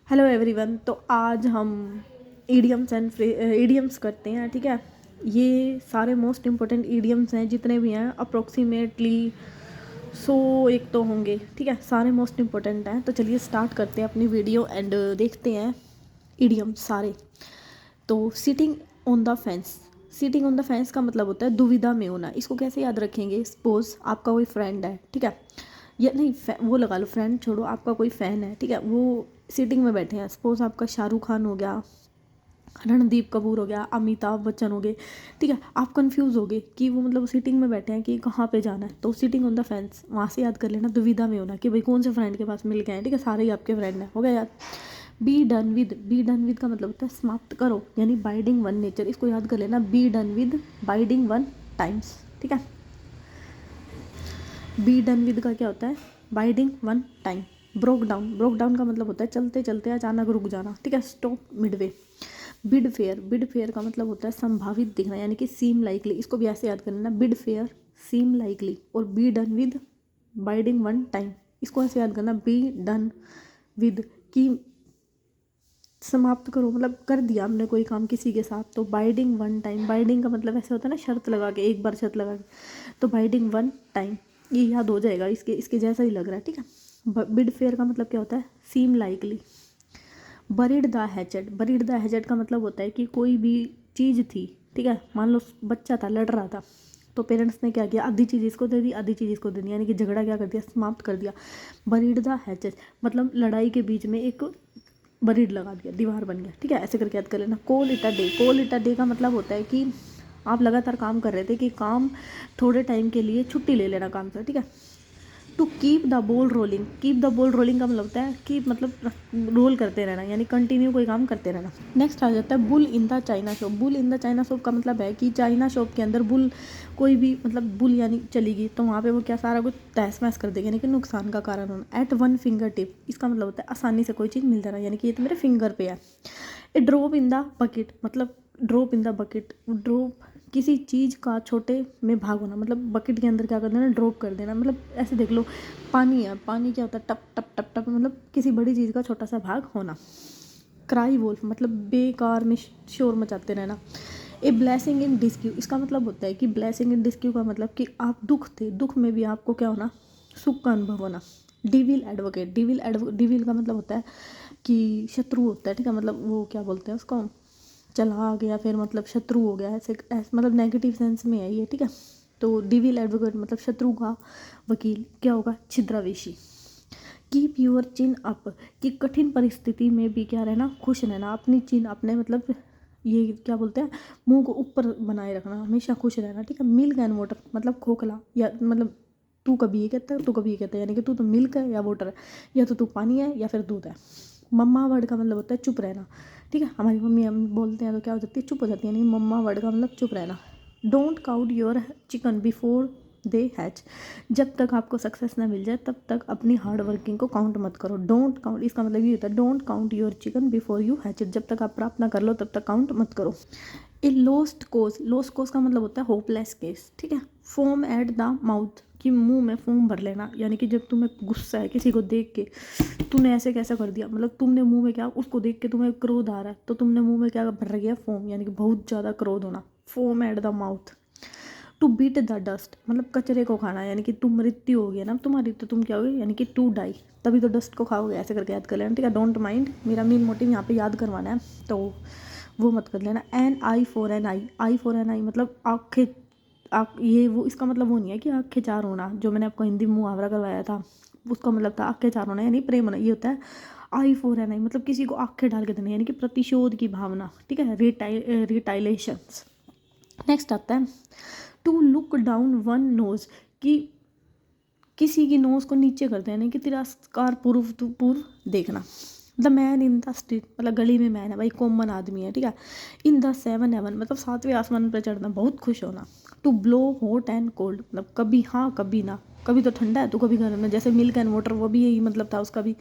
Hello everyone. तो आज हम ईडियम्स करते हैं। ठीक है, ये सारे मोस्ट इम्पोर्टेंट ईडियम्स हैं जितने भी हैं, अप्रोक्सीमेटली 100 एक तो होंगे। ठीक है, सारे मोस्ट इम्पोर्टेंट हैं। तो चलिए स्टार्ट करते हैं अपनी वीडियो एंड देखते हैं ईडियम्स सारे। तो sitting on the fence. Sitting on the fence का मतलब होता है दुविधा में होना। इसको कैसे याद रखेंगे? सपोज आपका कोई फ्रेंड है, ठीक है, या नहीं वो लगा लो, फ्रेंड छोड़ो, आपका कोई फ़ैन है, ठीक है, वो सीटिंग में बैठे हैं। सपोज आपका शाहरुख खान हो गया, रणदीप कपूर हो गया, अमिताभ बच्चन हो गए। ठीक है, आप कंफ्यूज हो गए कि वो मतलब सीटिंग में बैठे हैं कि कहाँ पे जाना है। तो सीटिंग ऑन द फेंस, वहाँ से याद कर लेना दुविधा में होना कि भाई कौन से फ्रेंड के पास मिल गए हैं। ठीक है, सारे ही आपके फ्रेंड हैं, हो गया याद। बी डन विद का मतलब होता है समाप्त करो, यानी बाइडिंग वन नेचर। इसको याद कर लेना, be done with biding one times. ठीक है, बी डन विद का क्या होता है? Biding one time. Broke down का मतलब होता है चलते चलते अचानक रुक जाना। ठीक है, स्टॉप मिडवे। बिड फेयर का मतलब होता है संभावित दिखना, यानी कि सीम लाइकली। इसको भी ऐसे याद करना, बिड फेयर, सीम लाइकली। और be done with biding one time, इसको ऐसे याद करना, बी डन विद की समाप्त करो, मतलब कर दिया हमने कोई काम किसी के साथ। तो बाइडिंग वन टाइम, बाइडिंग का मतलब ऐसे होता है ना, शर्त लगा के, एक बार शर्त लगा के। तो बाइडिंग वन टाइम, ये याद हो जाएगा, इसके इसके जैसा ही लग रहा है। ठीक है, बिड फेयर का मतलब क्या होता है? सीम लाइकली। बरीड द हैचेट का मतलब होता है कि कोई भी चीज़ थी, ठीक है, मान लो बच्चा था, लड़ रहा था, तो पेरेंट्स ने क्या किया, आधी चीज़ इसको दे दी, आधी चीज़ इसको दे दी, यानी कि झगड़ा क्या कर दिया, समाप्त कर दिया। बरीड द हैचेट मतलब लड़ाई के बीच में एक बरीड लगा दिया, दीवार बन गया। ठीक है, ऐसे करके याद कर लेना। Call it a day. Call it a day का मतलब होता है कि आप लगातार काम कर रहे थे कि काम थोड़े टाइम के लिए छुट्टी ले लेना काम से। ठीक है, to keep the ball rolling. Keep the ball rolling का मतलब होता है कि मतलब रोल करते रहना, यानी कंटिन्यू कोई काम करते रहना। नेक्स्ट आ जाता है bull in the China shop. Bull in the China shop का मतलब है कि चाइना शॉप के अंदर बुल, कोई भी मतलब बुल यानी चलेगी, तो वहाँ पे वो क्या सारा कुछ तहस महस कर देगी, यानी कि नुकसान का कारण होना। एट वन फिंगर टिप, इसका मतलब होता है आसानी से कोई चीज़ मिल जाना, यानी कि ये तो मेरे फिंगर पे है। ए ड्रॉप इन द बकेट मतलब drop in the bucket, drop किसी चीज़ का छोटे में भाग होना, मतलब बकेट के अंदर क्या कर देना, ड्रॉप कर देना। मतलब ऐसे देख लो, पानी है, पानी क्या होता है, टप टप टप टप, मतलब किसी बड़ी चीज़ का छोटा सा भाग होना। क्राई वोल्फ मतलब बेकार में शोर मचाते रहना। ए ब्लेसिंग इन डिस्क्यू, इसका मतलब होता है कि ब्लेसिंग इन डिस्क्यू का मतलब कि आप दुख थे, दुख में भी आपको क्या होना, सुख का अनुभव होना। डिविल एडवोकेट, डिविल का मतलब होता है कि शत्रु होता है। ठीक है, मतलब वो क्या बोलते हैं उसको, चला गया, फिर मतलब शत्रु हो गया, ऐसे मतलब नेगेटिव सेंस में है ये। ठीक है, तो डिविल एडवोकेट मतलब शत्रु का वकील क्या होगा, छिद्रावेशी। कीप यूअर चिन अप, कि कठिन परिस्थिति में भी क्या रहना, खुश रहना। अपनी चिन, अपने मतलब ये क्या बोलते हैं, मुंह को ऊपर बनाए रखना, हमेशा खुश रहना। ठीक है, मिल्क एंड वाटर मतलब खोखला, या मतलब तू कभी ये कहता है, तू कभी ये कहता है, यानी कि तू तो मिल्क है या वाटर है, या तो तू पानी है या फिर दूध है। मम्मा वर्ड का मतलब होता है चुप रहना। ठीक है, हमारी मम्मी हम बोलते हैं तो क्या हो जाती है, चुप हो जाती है, यानी मम्मा वर्ड का मतलब चुप रहना। Don't count your chicken before they hatch, जब तक आपको सक्सेस ना मिल जाए तब तक अपनी हार्ड वर्किंग को काउंट मत करो। डोंट काउंट, इसका मतलब ये होता है don't count your chicken before you hatch it, जब तक आप प्राप्त ना कर लो तब तक काउंट मत करो। ए लॉस्ट कोज का मतलब होता है होपलेस केस। ठीक है, फोम एट द माउथ, कि मुंह में फोम भर लेना, यानी कि जब तुम्हें गुस्सा है किसी को देख के, तूने ऐसे कैसा कर दिया, मतलब तुमने मुंह में क्या, उसको देख के तुम्हें क्रोध आ रहा है तो तुमने मुंह में क्या भर गया, फोम, यानी कि बहुत ज़्यादा क्रोध होना। Foam at the mouth. To beat the dust मतलब कचरे को खाना, यानी कि तुम मृत्यु हो गया ना तुम्हारी, तो तुम क्या होगी, यानी कि टू डाई, तभी तो डस्ट को खाओगे। ऐसे करके याद कर लेना। ठीक है, डोंट माइंड, मेरा मेन मोटिव यहाँ पे याद करवाना है, तो वो मत कर लेना। An eye for an eye, eye for an eye मतलब आँखें, आँख, ये वो इसका मतलब वो नहीं है कि आँखें चार होना, जो मैंने आपको हिंदी में मुहावरा करवाया था उसका मतलब था आँखें चार होना, यानी प्रेम होना। ये होता है आई फॉर एन आई, मतलब किसी को आँखें डाल के देना, यानी कि प्रतिशोध की भावना। ठीक है, रिटाइलेशंस। नेक्स्ट आता है to look down one nose, कि किसी की नोज को नीचे कर देना, कि तिरस्कार पूर्व देखना। The man in the street मतलब गली में मैन है भाई, कॉमन आदमी है। ठीक है, इन द सेवन हेवन मतलब सातवें आसमान पर चढ़ना, बहुत खुश होना। To blow hot and cold मतलब कभी हाँ कभी ना, कभी तो ठंडा है तो कभी गर्म है, जैसे मिल्क एंड वाटर, वो भी यही मतलब था उसका भी,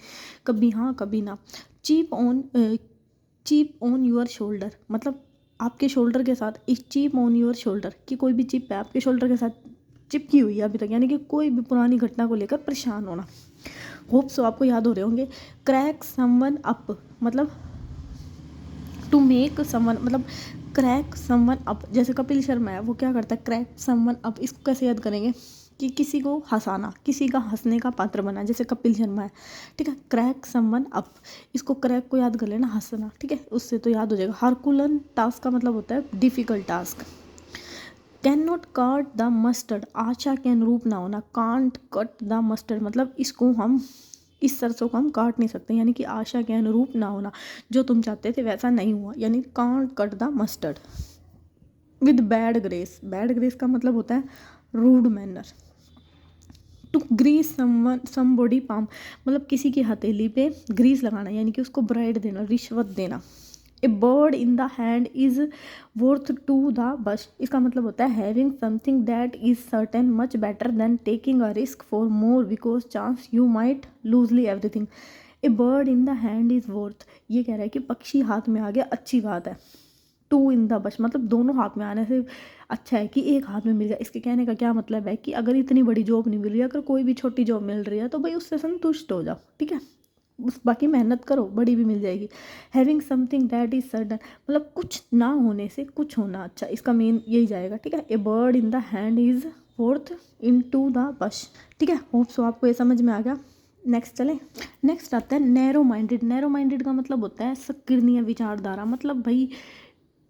कभी हाँ कभी ना। चीप ऑन योर शोल्डर मतलब आपके शोल्डर के साथ, इस चीप ऑन योर शोल्डर, कि कोई भी चिप है आपके शोल्डर के साथ चिपकी हुई है अभी तक, यानी कि कोई भी पुरानी घटना को लेकर परेशान होना। होप सो आपको याद हो रहे होंगे। क्रैक समवन अप मतलब टू मेक समवन, मतलब क्रैक समवन अप, जैसे कपिल शर्मा है वो क्या करता है, क्रैक समवन अप। इसको कैसे याद करेंगे कि किसी को हंसाना, किसी का हंसने का पात्र बना, जैसे कपिल शर्मा है, ठीक है। क्रैक समवन अप, इसको क्रैक को याद कर लेना, हंसना, ठीक है, उससे तो याद हो जाएगा। हरकुलन टास्क का मतलब होता है difficult task. Can not cut the mustard, आशा के अनुरूप ना होना, कांट कट द मस्टर्ड मतलब इसको हम, इस सरसों को हम काट नहीं सकते, यानी कि आशा के अनुरूप ना होना, जो तुम चाहते थे वैसा नहीं हुआ, यानी can't cut the mustard. With bad grace, bad grace का मतलब होता है rude manner. To grease somebody palm मतलब किसी की हथेली पे ग्रीस लगाना, यानी कि उसको ब्राइड देना, रिश्वत देना। A bird in the hand is worth two the bush, इसका मतलब होता है having something that is certain much better than taking a risk for more because chance you might loosely everything. A bird in the hand is worth, ये कह रहा है कि पक्षी हाथ में आ गया अच्छी बात है। टू इन द बश मतलब दोनों हाथ में आने से अच्छा है कि एक हाथ में मिल गया। इसके कहने का क्या मतलब है कि अगर इतनी बड़ी जॉब नहीं मिल रही है, अगर कोई भी छोटी जॉब मिल रही है तो भाई उससे संतुष्ट हो जाओ, ठीक है, उस बाकी मेहनत करो, बड़ी भी मिल जाएगी। Having something that is certain मतलब कुछ ना होने से कुछ होना अच्छा, इसका मेन यही जाएगा, ठीक है। A bird in the hand is forth in two the bush, ठीक है। होप सो आपको ये समझ में आ गया। नेक्स्ट चले, नेक्स्ट आता है नैरो माइंडेड। नैरो माइंडेड का मतलब होता है संकीर्णीय विचारधारा, मतलब भाई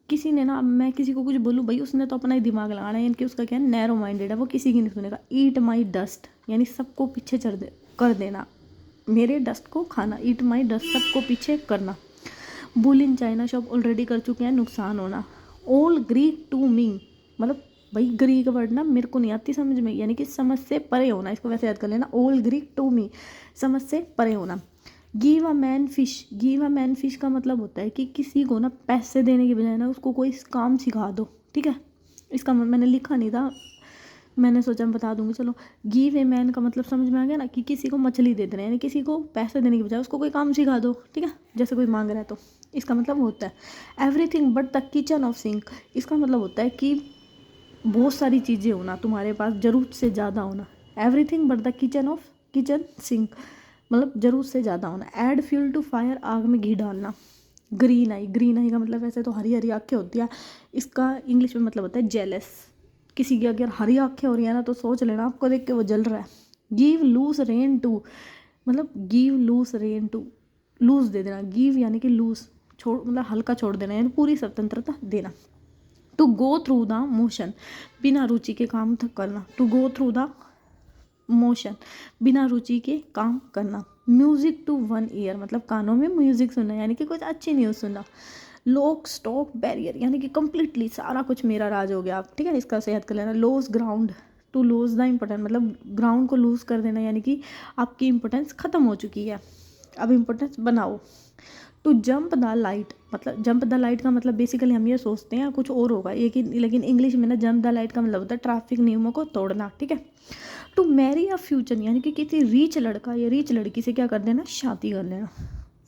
किसी ने ना, मैं किसी को कुछ बोलूँ भाई उसने तो अपना ही दिमाग लगाना है, यानी कि उसका क्या है, नैरो माइंडेड है, वो किसी की नहीं सुनेगा। ईट माई डस्ट यानी सबको पीछे चढ़ दे कर देना, मेरे डस्ट को खाना, ईट माई डस्ट सबको पीछे करना। Bull in China shop already कर चुके हैं, नुकसान होना। ऑल ग्रीक टू मी मतलब भाई ग्रीक वर्ड ना मेरे को नहीं आती समझ में, यानी कि समझ से परे होना, इसको वैसे याद कर लेना, ऑल ग्रीक टू मी समझ से परे होना। Give a man fish, give a man fish का मतलब होता है कि किसी को ना पैसे देने की बजाय ना उसको कोई काम सिखा दो, ठीक है। इसका मैंने लिखा नहीं था, मैंने सोचा मैं बता दूंगी, चलो। गिव ए मैन का मतलब समझ में आ गया ना, कि किसी को मछली दे देना, यानी किसी को पैसे देने की बजाय उसको कोई काम सिखा दो, ठीक है, जैसे कोई मांग रहा है तो इसका मतलब होता है। Everything but the kitchen of sink, इसका मतलब होता है कि बहुत सारी चीज़ें होना तुम्हारे पास, ज़रूरत से ज़्यादा होना। Everything but the kitchen sink मतलब ज़रूरत से ज़्यादा होना। ऐड फ्यूल टू फायर, आग में घी डालना। ग्रीन आई, ग्रीन आई का मतलब वैसे तो हरी हरी आँखें होती है, इसका इंग्लिश में मतलब होता है जेलस। किसी की अगर हरी आँखें हो रही है ना तो सोच लेना आपको देख के वो जल रहा है। गिव लूज रेन टू मतलब give loose rein to, loose दे देना, गिव यानी कि लूज छोड़ मतलब हल्का छोड़ देना, यानी पूरी स्वतंत्रता देना। To go through the motion बिना रुचि के काम करना, to go through the motion बिना रुचि के काम करना। म्यूजिक टू वन ईयर मतलब कानों में म्यूजिक सुनना, यानी कि कुछ अच्छी न्यूज़ सुनना। लॉक स्टॉक बैरियर यानी कि कंप्लीटली सारा कुछ मेरा राज हो गया, ठीक है, इसका से याद कर लेना। Loss ground to lose the importance मतलब ग्राउंड को लूज कर देना, यानी कि आपकी इम्पोर्टेंस ख़त्म हो चुकी है, अब इम्पोर्टेंस बनाओ। टू जंप द लाइट मतलब जंप द लाइट का मतलब बेसिकली हम ये सोचते हैं कुछ और होगा, लेकिन इंग्लिश में ना जंप द लाइट का मतलब होता है ट्रैफिक नियमों को तोड़ना, ठीक है। टू मैरी अ फ्यूचर यानी कि किसी रीच लड़का या रीच लड़की से क्या कर देना, शादी कर लेना।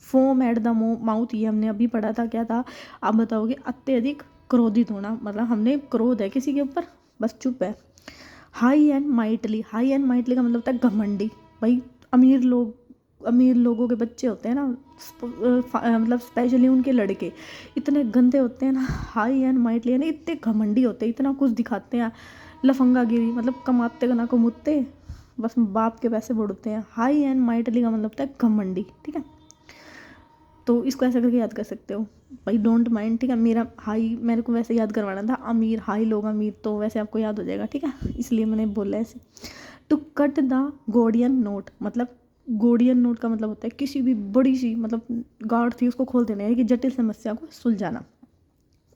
फोम एट द माउथ ये हमने अभी पढ़ा था, क्या था आप बताओगे, अत्यधिक क्रोधित होना, मतलब हमने क्रोध है किसी के ऊपर बस चुप है। High and mightily, high and mightily का मतलब होता है घमंडी, भाई अमीर लोगों के बच्चे होते हैं ना, मतलब स्पेशली उनके लड़के इतने गंदे होते हैं ना, हाई एंड माइटली यानी इतने घमंडी होते हैं, इतना कुछ दिखाते हैं, लफंगागिरी मतलब कमाते का ना कमुत्ते, बस बाप के पैसे बढ़ते हैं। हाई एंड माइटली का मतलब होता है घमंडी, ठीक है, तो इसको ऐसा करके याद कर सकते हो भाई, डोंट माइंड, ठीक है। मेरा हाई मेरे को वैसे याद करवाना था, अमीर हाई लोग अमीर तो वैसे आपको याद हो जाएगा, ठीक है, इसलिए मैंने बोला ऐसे। To cut the Gordian knot मतलब गोडियन नोट का मतलब होता है किसी भी बड़ी सी मतलब गार्ड थी उसको खोल देना, यानी कि जटिल समस्या को सुलझाना।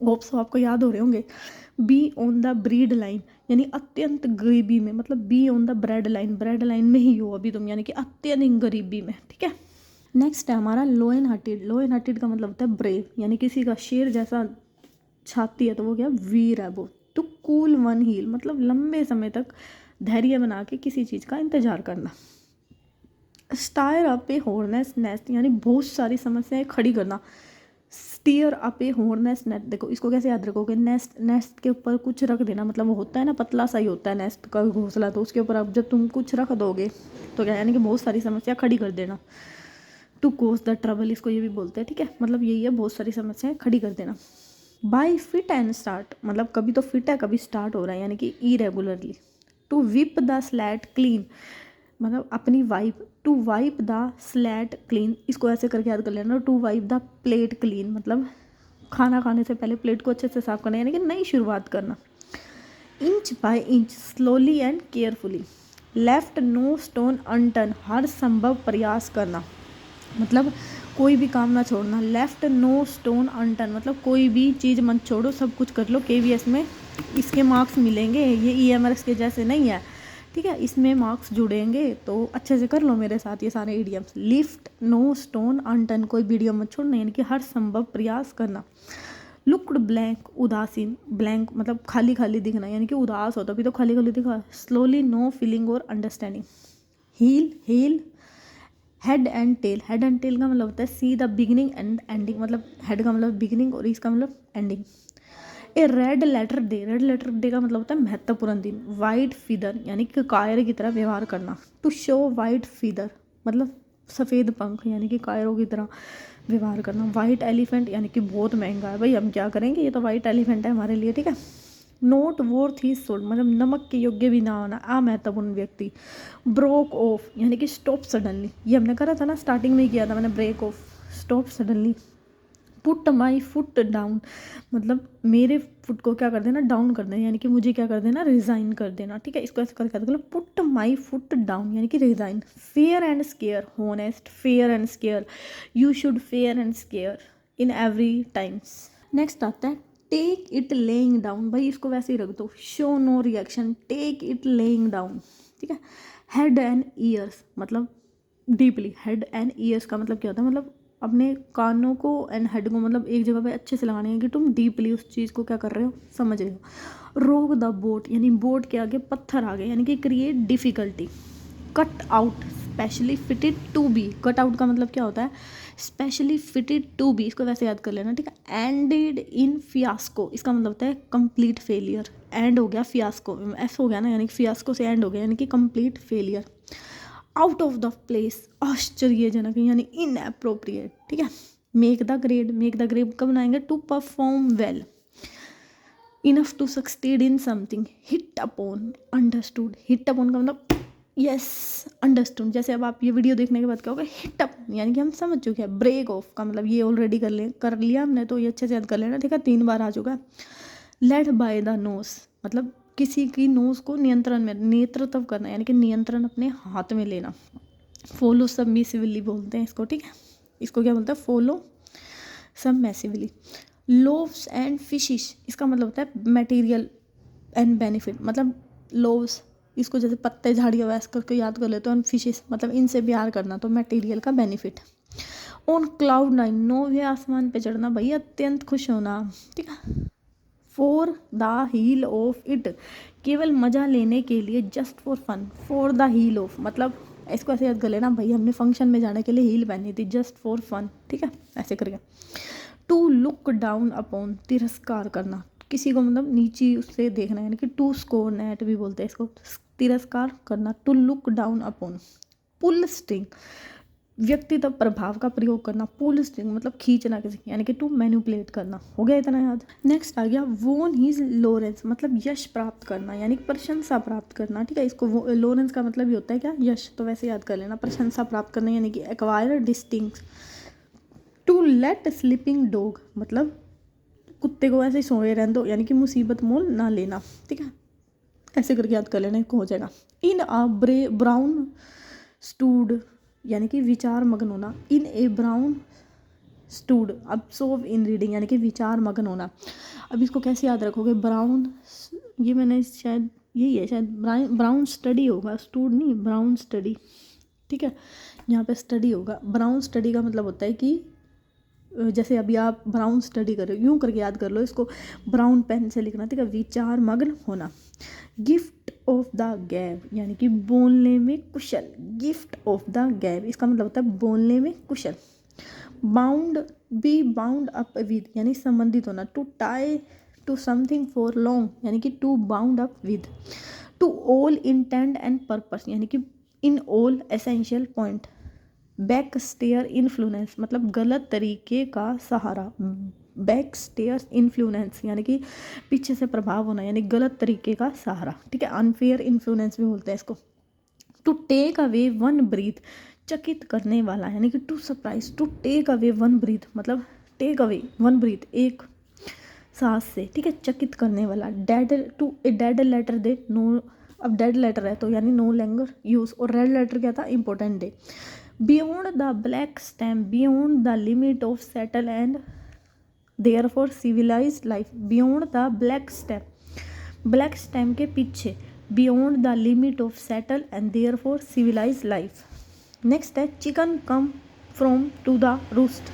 होप्स आपको याद हो रहे होंगे। Be on the breed line यानी अत्यंत गरीबी में, मतलब be on the bread line, bread line में ही हो अभी तुम, यानी कि अत्यधिक गरीबी में, ठीक है। नेक्स्ट है हमारा low and hearted. Low and hearted का मतलब होता है ब्रेव, यानी किसी का शेर जैसा छाती है तो वो क्या वीर है वो। टू कूल वन हील मतलब लंबे समय तक धैर्य बना के किसी चीज़ का इंतजार करना। स्टायर अप ए हॉर्नेस नेस्ट यानी बहुत सारी समस्याएं खड़ी करना। स्टीयर अप ए हॉर्नेस नेट, देखो इसको कैसे याद रखोगे, नेस्ट के ऊपर कुछ रख देना, मतलब वो होता है ना पतला सा ही होता है नेस्ट का घोंसला, तो उसके ऊपर अब जब तुम कुछ रख दोगे तो क्या, यानी कि बहुत सारी समस्या खड़ी कर देना। टू कोज द ट्रबल, इसको ये भी बोलते हैं, ठीक है, मतलब यही है, बहुत सारी समस्याएं खड़ी कर देना। बाय फिट एंड स्टार्ट, मतलब कभी तो फिट है कभी स्टार्ट हो रहा है, यानी कि irregularly. To wipe the slate clean, मतलब अपनी wipe, to wipe the slate clean, इसको ऐसे करके याद कर लेना। To wipe the plate clean, मतलब खाना खाने से पहले प्लेट को अच्छे से साफ करना, यानी कि नई शुरुआत करना। Inch by inch, slowly and carefully. Left no stone unturn, हर संभव प्रयास करना, मतलब कोई भी काम ना छोड़ना। लेफ्ट नो स्टोन अनटर्न, मतलब कोई भी चीज़ मत छोड़ो, सब कुछ कर लो। KVS में इसके मार्क्स मिलेंगे, ये EMRS के जैसे नहीं है, ठीक है, इसमें मार्क्स जुड़ेंगे, तो अच्छे से कर लो मेरे साथ ये सारे idioms. Lift no stone unturned, कोई भी इडियम मत छोड़ना, यानी कि हर संभव प्रयास करना। लुक्ड ब्लैंक, उदासीन, ब्लैंक मतलब खाली खाली दिखना, यानी कि उदास होता भी तो खाली खाली दिखा। स्लोली, नो फीलिंग और understanding. Heel, heel, head and tail, head and tail का मतलब होता है see the beginning and ending, मतलब हेड का मतलब बिगिनिंग और इसका मतलब ending. A red letter day, red letter day का मतलब होता है महत्वपूर्ण दिन। वाइट फीदर, यानी कि कायर की तरह व्यवहार करना। टू शो वाइट फीदर, मतलब सफ़ेद पंख, यानी कि कायरों की तरह व्यवहार करना। वाइट एलिफेंट, यानी कि बहुत महंगा है भाई, हम क्या करेंगे, ये तो वाइट एलिफेंट है हमारे लिए, ठीक है। नोट वर्थ ही सोल्ड, मतलब नमक के योग्य भी ना होना, अमहत्वपूर्ण व्यक्ति। ब्रोक ऑफ, यानी कि स्टॉप सडनली, ये हमने करा था ना, स्टार्टिंग में ही किया था मैंने, break off, stop suddenly. Put my foot down, मतलब मेरे फुट को क्या कर देना, डाउन कर देना, यानी कि मुझे क्या कर देना, रिज़ाइन कर देना, ठीक है, इसको ऐसे करके मतलब पुट माई फुट डाउन, यानी कि resign. Fair and square, honest, fair and square, you should fair and square in every times. Next आता है टेक इट लेइंग डाउन, भाई इसको वैसे ही रख दो, show no reaction, take it lying down, ठीक है। हेड एंड ईयर्स, मतलब डीपली, हेड एंड ईयर्स का मतलब क्या होता है, मतलब अपने कानों को एंड हेड को मतलब एक जगह पे अच्छे से लगाने हैं कि तुम डीपली उस चीज़ को क्या कर रहे हो, समझ रहे हो। रोक द बोट, यानी बोट के आगे पत्थर आ गए, यानी कि create difficulty. Cut out, specially fitted to be, cut out का मतलब क्या होता है, स्पेशली फिटेड टू बी, इसको वैसे याद कर लेना, ठीक है। एंडेड इन फियास्को, इसका मतलब होता है कंप्लीट फेलियर। एंड हो गया फियास्को, ऐसा हो गया ना, यानी कि फियास्को से एंड हो गया, यानी कि complete failure. Out of the place, आश्चर्यजनक, यानी इनअप्रोप्रिएट, ठीक है। Make the grade, make the grade कब बनाएंगे, to perform well. Enough to succeed in something. Hit upon, understood, hit upon का मतलब यस, अंडरस्टूड, जैसे अब आप ये वीडियो देखने के बाद क्या होगा, हिट अप, यानी कि हम समझ चुके हैं। ब्रेक ऑफ का मतलब ये ऑलरेडी कर लिया हमने, तो ये अच्छे से याद कर लेना, ठीक है, 3 बार आ चुका है। लेड बाय द नोज, मतलब किसी की नोज को नियंत्रण में, नेतृत्व करना, यानी कि नियंत्रण अपने हाथ में लेना। फॉलो सबमिसिवली बोलते हैं इसको, ठीक है, इसको क्या बोलते हैं, फॉलो सबमिसिवली। लोव्स एंड फिशिश, इसका मतलब होता है मटेरियल एंड बेनिफिट, मतलब लोव्स, इसको जैसे पत्ते झाड़ियाँ वैसे करके याद कर लेते हो, एंड फिशिश मतलब इनसे प्यार करना, तो मटेरियल का बेनिफिट। ऑन क्लाउड 9, 9वें आसमान पे चढ़ना, भाई अत्यंत खुश होना, ठीक है। For the heel of it, केवल मज़ा लेने के लिए, just for fun. For the heel of, मतलब इसको ऐसे याद कर लेना, भाई हमने फंक्शन में जाने के लिए हील पहनी थी, जस्ट फॉर फन, ठीक है, ऐसे करके। टू लुक डाउन अपॉन, तिरस्कार करना, किसी को मतलब नीची उससे देखना, यानी कि टू स्कोर नेट भी बोलते हैं इसको, तिरस्कार करना। To look down upon. Pull string, व्यक्तित्व प्रभाव का प्रयोग करना, पुल स्ट्रिंग मतलब खींचना किसी, यानी कि टू मैनिपुलेट करना। हो गया इतना याद। नेक्स्ट आ गया वोन हीज लॉरेंस, मतलब यश प्राप्त करना, यानी कि प्रशंसा प्राप्त करना, ठीक है, इसको लॉरेंस का मतलब ये होता है क्या, यश, तो वैसे याद कर लेना, प्रशंसा प्राप्त करना, यानी कि acquire distinct. To let sleeping dog, मतलब कुत्ते को ऐसे ही सोए रहने दो, यानी कि मुसीबत मोल ना लेना, ठीक है, ऐसे करके याद कर लेना, इसको हो जाएगा। इन अ ब्राउन स्टूड, यानी कि विचार मग्न होना। In a brown study, absorb in reading, यानी कि विचार मग्न होना। अब इसको कैसे याद रखोगे, ब्राउन, ये मैंने शायद यही है, शायद ब्राउन स्टडी होगा, स्टूड नहीं, ब्राउन स्टडी, ठीक है, यहाँ पे स्टडी होगा। ब्राउन स्टडी का मतलब होता है कि जैसे अभी आप ब्राउन स्टडी कर रहे हो, यूँ करके याद कर लो इसको, ब्राउन पेन से लिखना, ठीक है, विचार मग्न होना। गिफ्ट ऑफ द गैब, यानी कि बोलने में कुशल, गिफ्ट ऑफ द गैब, इसका मतलब होता है बोलने में कुशल। Bound, be bound up with यानी संबंधित होना, to tie to something for long यानी कि to bound up with, to all intent and purpose यानी कि in all essential point, back stair influence मतलब गलत तरीके का सहारा, बैक स्टेयर इन्फ्लुएंस यानी कि पीछे से प्रभाव होना यानी गलत तरीके का सहारा, ठीक है, अनफेयर इन्फ्लुएंस भी बोलते हैं इसको। To take away one breath चकित करने वाला यानी कि to surprise, to take away one breath मतलब टेक अवे वन ब्रीथ एक सांस से, ठीक है, चकित करने वाला। Dead, to a dead letter they know, अब डेड लेटर है तो यानी नो लैंगर यूज, और रेड लेटर क्या था, important day. Beyond the black stamp, beyond the limit of settle and there for civilize life, beyond the black stamp, black stamp के पीछे, beyond the limit of settle and there for civilize life. Next है chicken come from to the roost,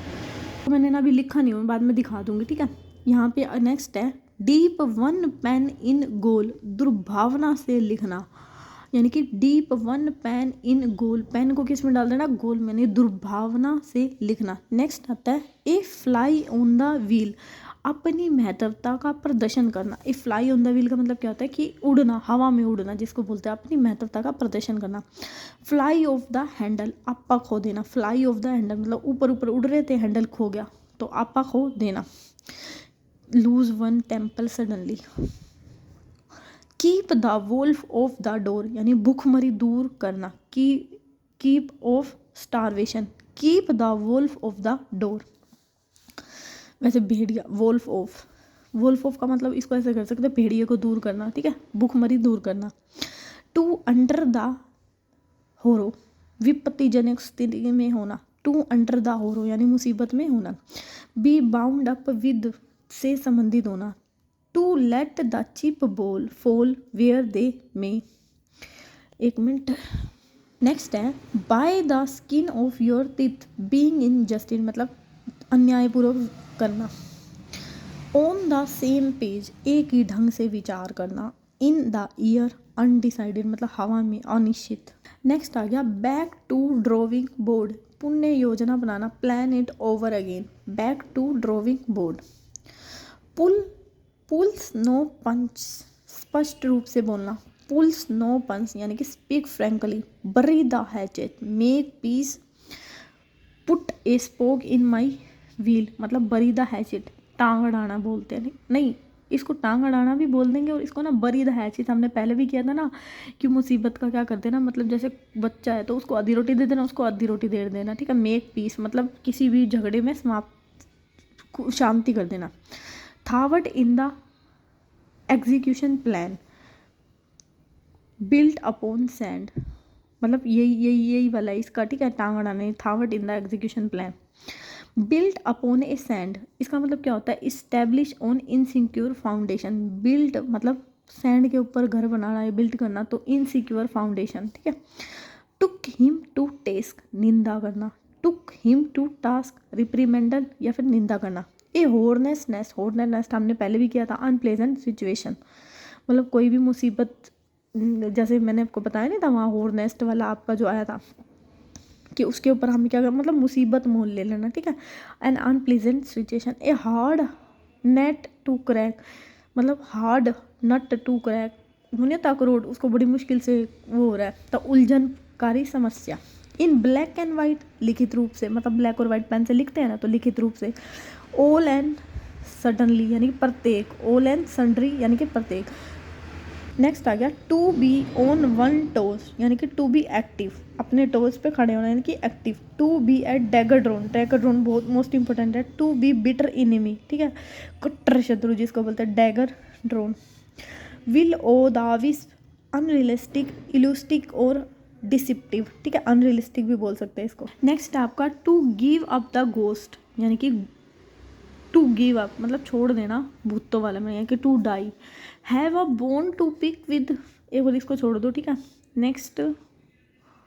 मैंने ना अभी लिखा नहीं हूँ, बाद में दिखा दूंगी, ठीक है। यहाँ पे नेक्स्ट है dip one pen in gall, दुर्भावना से लिखना यानी कि dip one pen in gall, pen को किस में डाल देना, गोल में, नहीं, दुर्भावना से लिखना। नेक्स्ट आता है ए फ्लाई ऑन द व्हील, अपनी महत्वता का प्रदर्शन करना। ए फ्लाई ऑन द व्हील का मतलब क्या होता है कि उड़ना, हवा में उड़ना, जिसको बोलते हैं अपनी महत्वता का प्रदर्शन करना। फ्लाई ऑफ द हैंडल, आपा खो देना, फ्लाई ऑफ द हैंडल मतलब ऊपर ऊपर उड़ रहे थे, हैंडल खो गया तो आपा खो देना। Lose one temple suddenly. Keep the Wolff of the door यानी भूखमरी दूर करना, keep of starvation, keep the Wolff of the door. वैसे भेड़िया, वोल्फ ऑफ का मतलब इसको ऐसे कर सकते हैं, भेड़िए को दूर करना, ठीक है, भूखमरी दूर करना। टू अंडर द होरो, विपत्तिजनक स्थिति में होना, टू अंडर द होरो यानी मुसीबत में होना। बी बाउंड अप विद से संबंधित होना, to let the chip ball fall where they may. एक मिनट। नेक्स्ट है by the skin of your teeth, being in justice मतलब अन्यायपूर्वक करना। ऑन द सेम पेज एक ही ढंग से विचार करना। इन द ईयर अनडिसाइडेड मतलब हवा में, अनिश्चित। नेक्स्ट आ गया बैक टू ड्रॉइंग बोर्ड, पुण्य योजना बनाना, plan it over again, back to drawing board. Pulls no punch, स्पष्ट रूप से बोलना, पुल्स नो पंच यानी कि speak frankly. Bury the hatchet, make peace, put a spoke in my wheel मतलब बरी द हैचेट, टांग अड़ाना बोलते हैं, नहीं इसको टांग अड़ाना भी बोल देंगे, और इसको ना बरी द हैचेट हमने पहले भी किया था ना कि मुसीबत का क्या करते हैं ना, मतलब जैसे बच्चा है तो उसको आधी रोटी दे देना, उसको आधी रोटी दे देना, ठीक है। मेक पीस मतलब किसी भी झगड़े में समाप्त, शांति कर देना। थावट in the execution plan, built upon sand मतलब यही वाला है इसका, ठीक है, टांग अड़ाने। थावट in the execution plan, built upon a sand इसका मतलब क्या होता है, establish on insecure foundation. Built मतलब सैंड के ऊपर घर बनाना है, बिल्ट करना, तो इनसिक्योर फाउंडेशन, ठीक है। टुक हिम टू टेस्क निंदा करना, टुक हिम टू टास्क रिप्रीमेंडल या फिर निंदा करना। ए हॉर्नेस नेस्ट, हॉर्नेस नेस्ट हमने पहले भी किया था, अनप्लेजेंट सिचुएशन मतलब कोई भी मुसीबत, जैसे मैंने आपको बताया नहीं था वहाँ हॉर्न नेस्ट वाला आपका जो आया था कि उसके ऊपर हम क्या कर मतलब मुसीबत मोल ले लेना, ठीक है। An unpleasant situation. A hard net to crack मतलब हार्ड नट टू क्रैक, होने तक रोड उसको बड़ी मुश्किल से वो हो रहा है, तो उलझनकारी समस्या। इन ब्लैक एंड वाइट लिखित रूप से मतलब ब्लैक और वाइट पेन से लिखते हैं ना, तो लिखित रूप से। ऑल एंड सडनली यानी कि प्रत्येक, ऑल एंड सन्ड्री यानी कि प्रत्येक। नेक्स्ट आ गया to be on one toes यानी कि टू बी एक्टिव, अपने टोज पे खड़े होना यानी कि active. To be at dagger drawn, dagger drawn बहुत मोस्ट इंपॉर्टेंट है। टू बी बिटर इनिमी, ठीक है, कट्टर शत्रु जिसको बोलते हैं dagger drawn. Will o the wisp unrealistic, illusive और डिसिप्टिव, ठीक है, अनरियलिस्टिक भी बोल सकते हैं इसको। नेक्स्ट है आपका to give up the ghost यानी कि टू गिव अप मतलब छोड़ देना, भूतों वाले में, यानी कि to die. Have a bone to pick with, एक बार इसको छोड़ दो, ठीक है।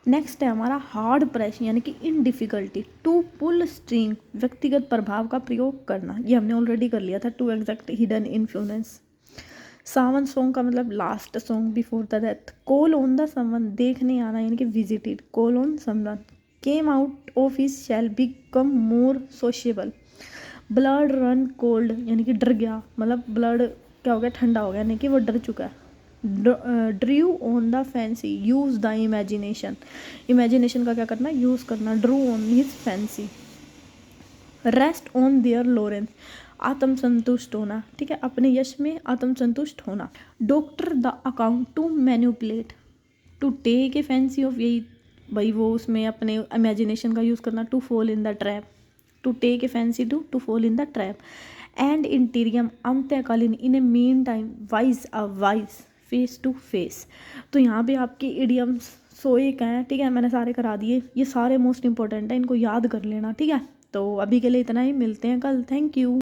नेक्स्ट है हमारा हार्ड प्रेस यानी कि in difficulty. To pull string व्यक्तिगत प्रभाव का प्रयोग करना, ये हमने ऑलरेडी कर लिया था। To exact hidden influence. Swan song का मतलब last song before the death. Call on the someone देखने आना यानी कि visited, call on someone. Came out of his shell become more sociable, blood run cold यानी कि डर गया, मतलब ब्लड क्या हो गया, ठंडा हो गया, यानी कि वो डर चुका है। Drew on the fancy, use the imagination, imagination का क्या करना, यूज करना, drew on his fancy. Rest on their laurels, आत्मसंतुष्ट होना, ठीक है, अपने यश में आत्मसंतुष्ट होना। Doctor the account, to manipulate, to take a fancy of, यही भाई वो उसमें अपने इमेजिनेशन का यूज़ करना, to fall in the trap, to take a fancy to fall in the trap. And interim, अंत्यकालीन, in a mean time, vis a vis, face to face. तो यहाँ पे आपके इडियम्स 101 हैं, ठीक है, मैंने सारे करा दिए, ये सारे मोस्ट इंपॉर्टेंट हैं, इनको याद कर लेना, ठीक है। तो अभी के लिए इतना ही, मिलते हैं कल, थैंक यू।